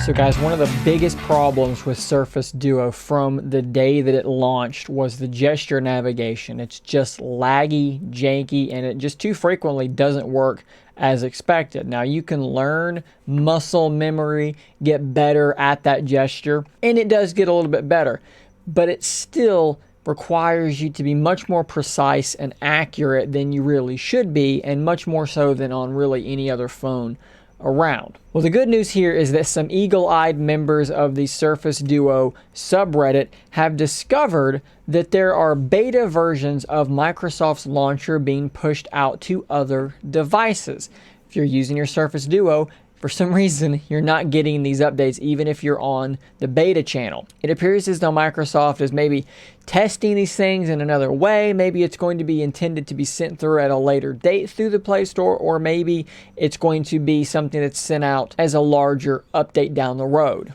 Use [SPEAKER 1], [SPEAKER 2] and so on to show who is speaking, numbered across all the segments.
[SPEAKER 1] So guys, one of the biggest problems with Surface Duo from the day that it launched was the gesture navigation. It's just laggy, janky, and it just too frequently doesn't work as expected. Now you can learn muscle memory, get better at that gesture, and it does get a little bit better, but it still requires you to be much more precise and accurate than you really should be, and much more so than on really any other phone around. Well, the good news here is that some eagle-eyed members of the Surface Duo subreddit have discovered that there are beta versions of Microsoft's launcher being pushed out to other devices. If you're using your Surface Duo, for some reason, you're not getting these updates even if you're on the beta channel. It appears as though Microsoft is maybe testing these things in another way. Maybe it's going to be intended to be sent through at a later date through the Play Store, or maybe it's going to be something that's sent out as a larger update down the road.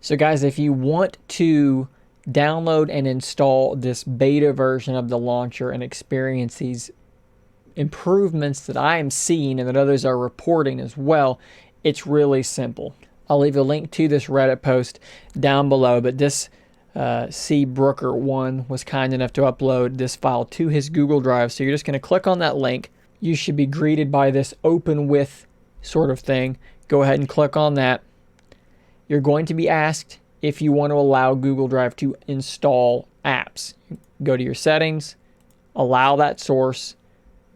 [SPEAKER 1] So guys, if you want to download and install this beta version of the launcher and experience these improvements that I am seeing and that others are reporting as well, it's really simple. I'll leave a link to this Reddit post down below, but this C. Brooker 1 was kind enough to upload this file to his Google Drive. So you're just going to click on that link. You should be greeted by this open with sort of thing. Go ahead and click on that. You're going to be asked if you want to allow Google Drive to install apps. Go to your settings, allow that source,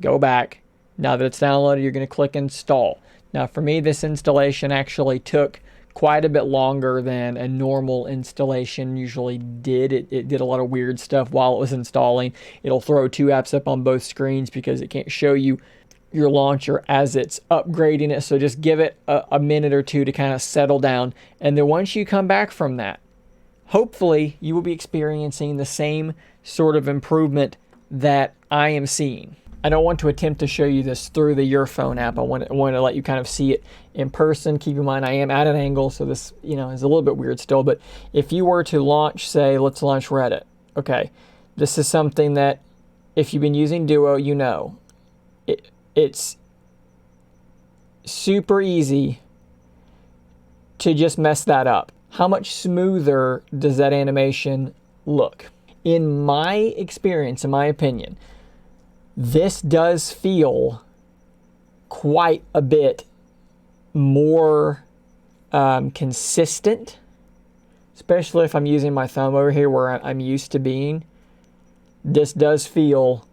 [SPEAKER 1] go back. Now that it's downloaded, you're going to click install. Now for me, this installation actually took quite a bit longer than a normal installation usually did. It did a lot of weird stuff while it was installing. It'll throw two apps up on both screens because it can't show you your launcher as it's upgrading it. So just give it a minute or two to kind of settle down. And then once you come back from that, hopefully you will be experiencing the same sort of improvement that I am seeing. I don't want to attempt to show you this through the Your Phone app. I want to let you kind of see it in person. Keep in mind, I am at an angle, so this, is a little bit weird still. But if you were to launch, say, let's launch Reddit. Okay, this is something that if you've been using Duo, it's super easy to just mess that up. How much smoother does that animation look? In my experience, in my opinion, this does feel quite a bit more consistent, especially if I'm using my thumb over here where I'm used to being. This does feel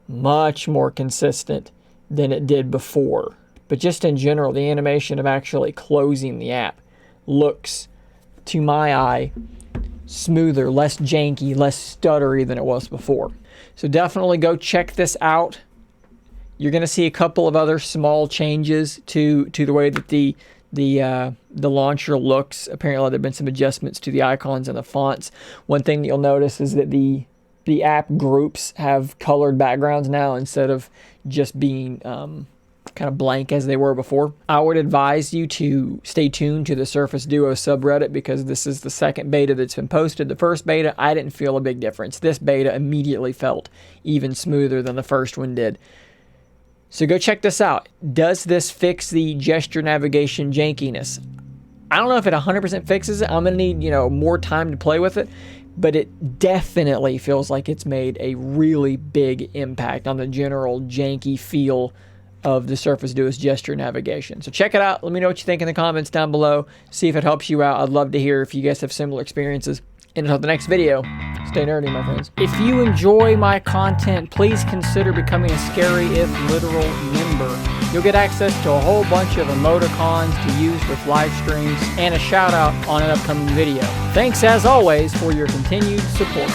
[SPEAKER 1] much more consistent than it did before. But just in general, the animation of actually closing the app looks, to my eye, smoother, less janky, less stuttery than it was before. So definitely go check this out. You're going to see a couple of other small changes to the way that the launcher looks. Apparently there have been some adjustments to the icons and the fonts. One thing that you'll notice is that the app groups have colored backgrounds now instead of just being kind of blank as they were before. I would advise you to stay tuned to the Surface Duo subreddit because this is the second beta that's been posted. The first beta, I didn't feel a big difference. This beta immediately felt even smoother than the first one did. So go check this out. Does this fix the gesture navigation jankiness? I don't know if it 100% fixes it. I'm going to need, more time to play with it. But it definitely feels like it's made a really big impact on the general janky feel of the Surface Duo's gesture navigation. So check it out. Let me know what you think in the comments down below. See if it helps you out. I'd love to hear if you guys have similar experiences. And until the next video, stay nerdy, my friends. If you enjoy my content, please consider becoming a Scary If Literal member. You'll get access to a whole bunch of emoticons to use with live streams and a shout out on an upcoming video. Thanks as always for your continued support.